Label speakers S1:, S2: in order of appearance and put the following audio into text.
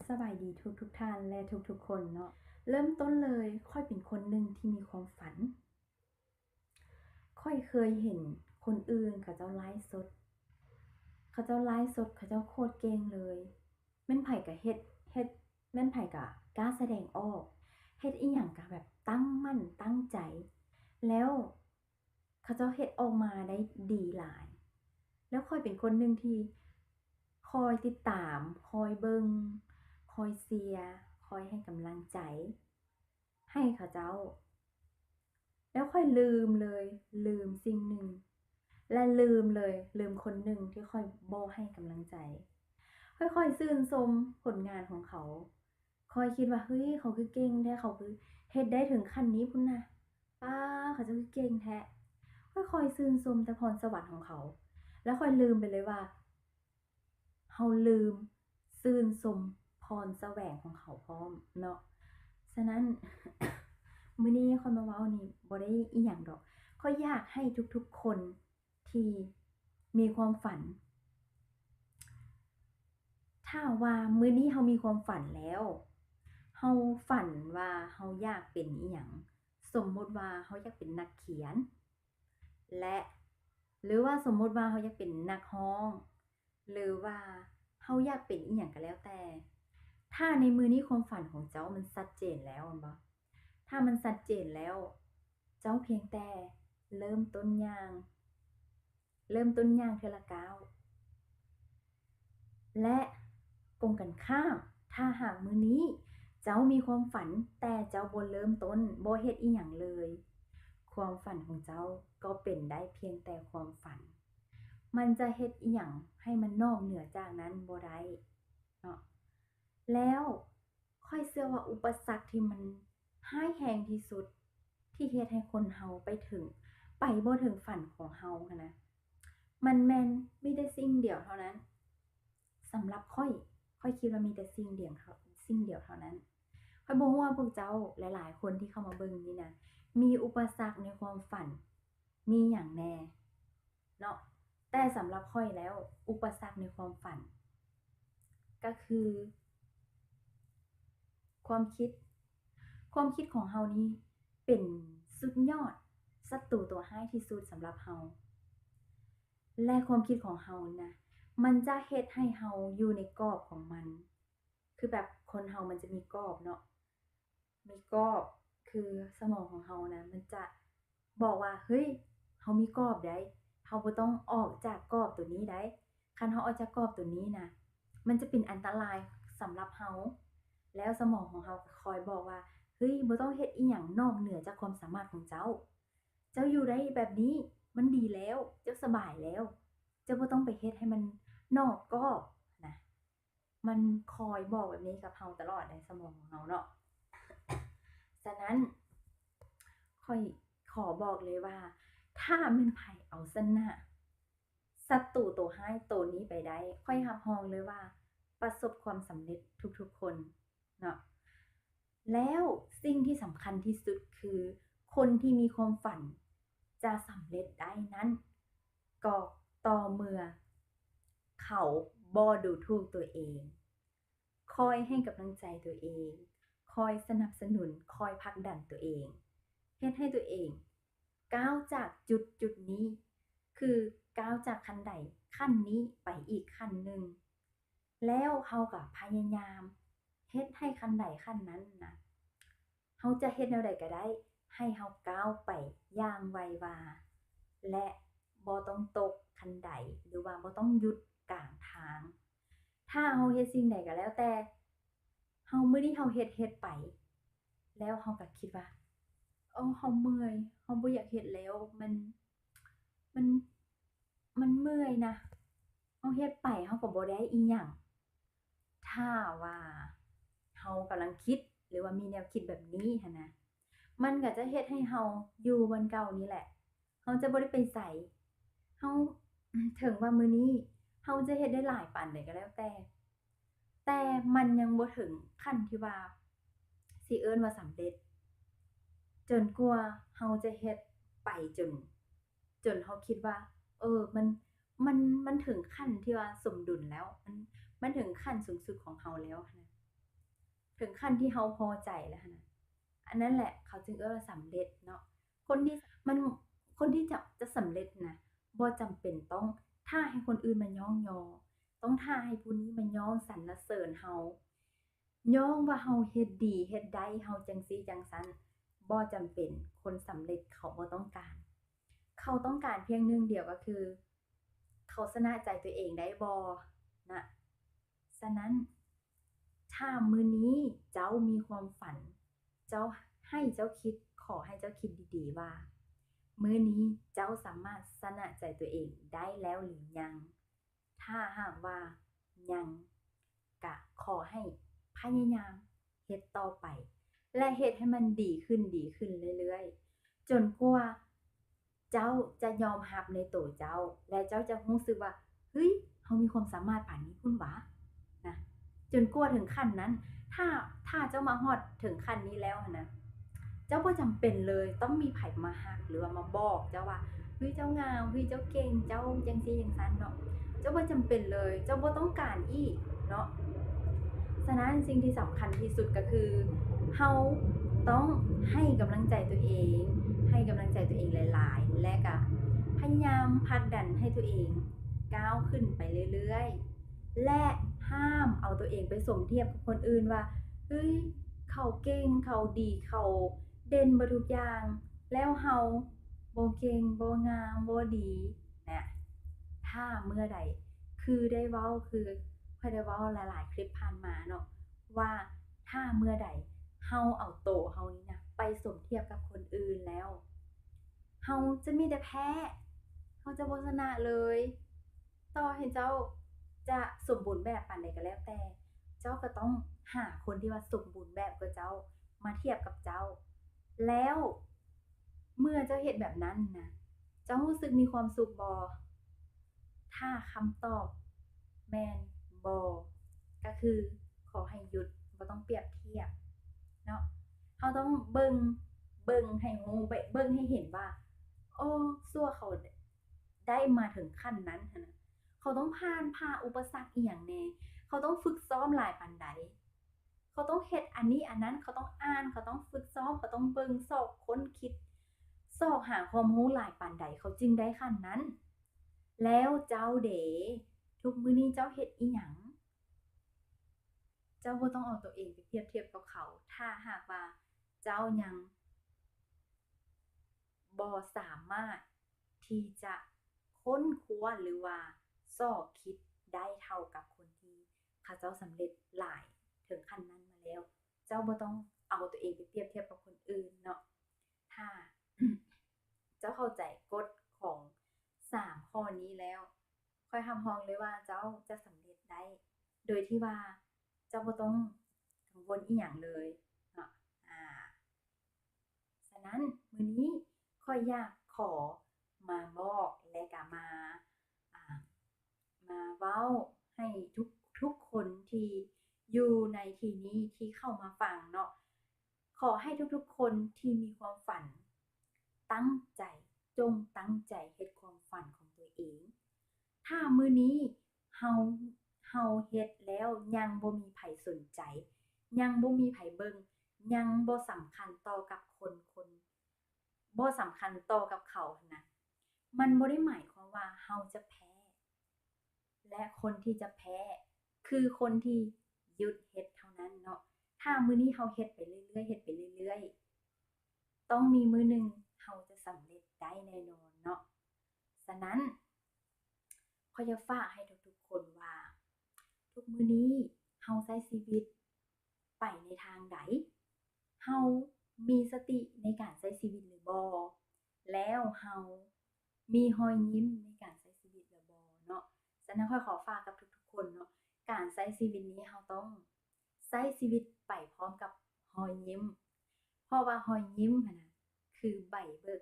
S1: สบายดีทุกท่านและทุกคนเนาะเริ่มต้นเลยค่อยเป็นคนหนึ่งที่มีความฝันค่อยเคยเห็นคนอื่นเขาเจ้าไลฟ์สดเขาเจ้าไลฟ์สดเขาเจ้าโคตรเก่งเลยแม่นไผก็เฮ็ดแม่นไผก็กล้าแสดงออกเฮ็ดอีหยังก็แบบตั้งมั่นตั้งใจแล้วเขาเจ้าเฮ็ดออกมาได้ดีหลายแล้วค่อยเป็นคนหนึ่งที่คอยติดตามคอยเบิ่งคอยเชียร์คอยให้กำลังใจให้เขาเจ้า แล้วค่อยลืมเลยลืมสิ่งหนึ่งและลืมเลยลืมคนหนึ่งที่ค่อยบ่ให้กำลังใจค่อยๆชื่นชมผลงานของเขาค่อยคิดว่าเฮ้ยเขาคือเก่งแท้เขาคือเฮ็ดได้ถึงขั้นนี้พุ่นนะป้าเขาจะคือเก่งแท้ค่อยๆชื่นชมแต่พรสวรรค์ของเขาแล้วค่อยลืมไปเลยว่าเฮาลืมชื่นชมพรแสวงของเขาพร้อมเนาะฉะนั้น มื้อนี้ข้อยมาเว้านี่บ่ได้อิหยังดอกข้อยอยากให้ทุกๆคนที่มีความฝันถ้าว่ามื้อนี้เฮามีความฝันแล้วเฮาฝันว่าเฮาอยากเป็นอิหยังสมมุติว่าเฮาอยากเป็นนักเขียนและหรือว่าสมมุติว่าเฮาอยากเป็นนักร้องหรือว่าเฮาอยากเป็นอิหยังก็แล้วแต่ถ้าในมื้อนี้ความฝันของเจ้ามันชัดเจนแล้วแม่นบ่ถ้ามันชัดเจนแล้ว เจ้าเพียงแต่เริ่มต้นย่างเทื่อละก้าวและตรงกันข้ามถ้าหากมื้อนี้เจ้ามีความฝันแต่เจ้าบ่เริ่มต้นบ่เฮ็ดอิหยังเลยความฝันของเจ้าก็เป็นได้เพียงแต่ความฝันมันจะเฮ็ดอิหยังให้มันนอกเหนือจากนั้นบ่ได้เนาะแล้วข้อยเชื่อว่าอุปสรรคที่มันร้ายแรงที่สุดที่เฮ็ดให้คนเราไปบ่ถึงฝันของเราหั้นนะมันแม่นมีแต่สิ่งเดียวเท่านั้นสำหรับข้อยคิดว่ามีแต่สิ่งเดียวเท่านั้นข้อยบ่รู้ว่าพวกเจ้าหลายๆคนที่เข้ามาเบิ่งนี่นะมีอุปสรรคในความฝันมีหยังแหน่เนาะแต่สำหรับข้อยแล้วอุปสรรคในความฝันก็คือความคิดความคิดของเรานี่เป็นสุดยอดศัตรูตัวร้ายที่สุดสำหรับเรา และความคิดของเรานะมันจะเฮ็ดให้เราอยู่ในกรอบของมันคือแบบคนเรามันจะมีกรอบเนาะมีกรอบคือสมองของเรานะมันจะบอกว่าเฮ้ยเรามีกรอบได้เราบ่ต้องออกจากกรอบตัวนี้ได้คันเราออกจากกรอบตัวนี้นะมันจะเป็นอันตรายสำหรับเราแล้วสมองของเราก็คอยบอกว่าเฮ้ยบ่ต้องเฮ็ดอิหยังนอกเหนือจากความสามารถของเจ้า เจ้าอยู่ได้แบบนี้มันดีแล้วเจ้าสบายแล้วเจ้าบ่ต้องไปเฮ็ดให้มันนอกกรอบนะมันคอยบอกแบบนี้กับเราตลอดในสมองของเราเนาะฉะนั้นข้อยขอบอกเลยว่าถ้าแม่นไผเอาชนะศัตรูตัวร้ายตัวนี้ไปได้ข้อยรับรองเลยว่าประสบความสำเร็จทุกๆคนเนาะแล้วสิ่งที่สำคัญที่สุดคือคนที่มีความฝันจะสำเร็จได้นั้นก็ต่อเมื่อเขาบ่ดูถูกตัวเองคอยให้กำลังใจตัวเองคอยสนับสนุนคอยผลักดันตัวเองเฮ็ดให้ตัวเองก้าวจากจุดนี้คือก้าวจากขั้นใดขั้นนี้ไปอีกขั้นหนึ่งแล้วเราก็พยายามเฮ็ดให้ขั้นใดขั้นนั้นน่ะเราจะเฮ็ดแนวใดก็ได้ให้เราก้าวไปอย่างไววาและบ่ต้องตกคันใดหรือว่าบ่ต้องหยุดกลางทางถ้าเราเฮ็ดสิ่งใดก็แล้วแต่เรามื้อนี้เราเฮ็ดไปแล้วเราก็คิดว่าเราเมื่อยเราบ่อยากเฮ็ดแล้วมันมันเมื่อยนะเราเฮ็ดไปเราก็บ่ได้อิหยัง ถ้าว่าเรากำลังคิดหรือว่ามีแนวคิดแบบนี้หั้นนะมันก็จะเฮ็ดให้เราอยู่บอนเก่านี้แหละเราจะบ่ได้ไปไสเราถึงว่ามื้อนี้เราจะเฮ็ดได้หลายปานใดก็แล้วแต่มันยังบ่ถึงขั้นที่ว่าสิเอิ้นว่าสำเร็จจนกว่าเราจะเฮ็ดไปจนเราคิดว่ามันมันถึงขั้นที่ว่าสมดุลแล้วมันถึงขั้นสูงสุดของเราแล้วหั้นนะ ถึงขั้นที่เฮาพอใจแล้วหั้นน่ะอันนั้นแหละเขาจึงเอิ้นว่าสำเร็จเนาะคนที่มันคนที่จะสำเร็จน่ะบ่จำเป็นต้องท่าให้คนอื่นมาย่องยอต้องท่าให้ผู้นี้มาย่อสรรเสริญเฮาย่องว่าเฮาเฮ็ดดีเฮ็ดได้เฮาจังซี้จังซั้นบ่จำเป็นคนสำเร็จเขาบ่ต้องการเขาต้องการเพียงหนึ่งเดียวก็คือเขาชนะใจตัวเองได้บ่นะฉะนั้น ถ้ามื้อนี้เจ้ามีความฝันเจ้าให้เจ้าคิดขอให้เจ้าคิดดีๆว่ามื้อนี้เจ้าสามารถชนะใจตัวเองได้แล้วหรือยังถ้าหากว่ายังก็ขอให้พยายามเฮ็ดต่อไปและเฮ็ดให้มันดีขึ้นเรื่อยๆจนกว่าเจ้าจะยอมรับในตัวเจ้าและเจ้าจะรู้สึกว่าเฮ้ยเรามีความสามารถปานนี้พุ่นหวานะ จนกลัวถึงขั้นนั้น ถ้าเจ้ามาฮอดถึงขั้นนี้แล้วหั้นนะเจ้าบ่จำเป็นเลยต้องมีไผมาฮักหรือว่ามาบอกเจ้าว่าเฮ้ยเจ้างามเฮ้ยเจ้าเก่งเจ้าจังซี่จังซั้นเนาะเจ้าบ่จำเป็นเลยเจ้าบ่ต้องการอีกเนาะฉะนั้นสิ่งที่สำคัญที่สุดก็คือเฮาต้องให้กำลังใจตัวเองให้กำลังใจตัวเองหลายๆและก็พยายามผลักดันให้ตัวเองก้าวขึ้นไปเรื่อยๆ และห้ามเอาตัวเองไปสมเทียบกับคนอื่นว่าเฮ้ยเขาเก่งเขาดีเขาเด่นเบิดทุกอย่างแล้วเราบ่เก่งบ่งามบ่ดีนะถ้าเมื่อใดคือได้เว้าคือค่อยได้เว้าหลายๆคลิปผ่านมาเนาะว่าถ้าเมื่อใดเราเอาโตวเรานี่นะไปสมเทียบกับคนอื่นแล้วเราจะมีแต่แพ้เราจะบ่ชนะเลยต่อให้เจ้า จะสมบูรณ์แบบปานใดก็แล้วแต่เจ้าก็ต้องหาคนที่ว่าสมบูรณ์แบบกว่าเจ้ามาเทียบกับเจ้าแล้วเมื่อเจ้าเฮ็ดแบบนั้นน่ะเจ้ารู้สึกมีความสุขบ่ถ้าคำตอบแม่นบ่ก็คือขอให้หยุดบ่ต้องเปรียบเทียบเนาะเราต้องเบิ่งให้รู้เบิ่งให้เห็นว่าเออซั่วเขาได้มาถึงขั้นนั้นหั้นน่ะ เขาต้องผ่าอุปสรรคอิหยังแหน่เขาต้องฝึกซ้อมหลายปานใดเขาต้องเฮ็ดอันนี้อันนั้นเขาต้องอ่านเขาต้องฝึกซ้อมเขาต้องเบิ่งซอกค้นคิดซอกหาความรู้หลายปานใดเขาจึงได้ขั้นนั้นแล้วเจ้าเด๋ทุกมื้อนี้เจ้าเฮ็ดอิหยังเจ้าบ่ต้องเอาตัวเองไปเปรียบเทียบกับเขาถ้าหากว่าเจ้ายัง บ่สามารถที่จะค้นคว้าหรือว่าซ้อคิดได้เท่ากับคนที่เขาเจ้าสำเร็จหลายถึงขั้นนั้นมาแล้ว เจ้าบ่ต้องเอาตัวเองไปเปรียบเทียบกับคนอื่นเนาะถ้าเจ้าเข้าใจกฎของ3ข้อนี้แล้วค่อยรับรองเลยว่าเจ้าจะสำเร็จได้โดยที่ว่าเจ้าบ่ต้องกังวลอิหยังเลยเนาะอา ฉะนั้นมื้อนี้ข้อยอยากขอมาบอกและก็อ่ามาเว้าให้ทุกคนที่อยู่ในที่นี้ที่เข้ามาฟังเนาะขอให้ทุกๆคนที่มีความฝันตั้งใจจงตั้งใจเฮ็ดความฝันของตัวเองถ้ามื้อนี้เฮาเฮ็ดแล้วยังบ่มีไผสนใจยังบ่มีไผเบิ่ง ยังบ่สำคัญต่อกับคนบ่สำคัญต่อกับเขาหั้นนะมันบ่ได้หมายความว่าเราจะแพ้และคนที่จะแพ้คือคนที่หยุดเฮ็ดเท่านั้นเนาะถ้ามื้อนี้เราเฮ็ดไปเรื่อยๆเฮ็ดไปเรื่อยๆต้องมีมื้อหนึ่งเราจะสำเร็จได้แน่นอนเนาะฉะนั้นข้อยอยากฝากให้ทุกๆคนว่าทุกมื้อนี้เราใช้ชีวิตไปในทางใด เฮามีสติในการใช้ชีวิตหรือบ่แล้วเฮามีรอยยิ้มในการใช้ชีวิตหรือบ่เนาะฉะนั้นข้อยขอฝากกับทุกๆคนเนาะการใช้ชีวิตนี้เฮาต้องใช้ชีวิตไปพร้อมกับรอยยิ้มเพราะว่ารอยยิ้มหั้นน่ะคือใบเบิก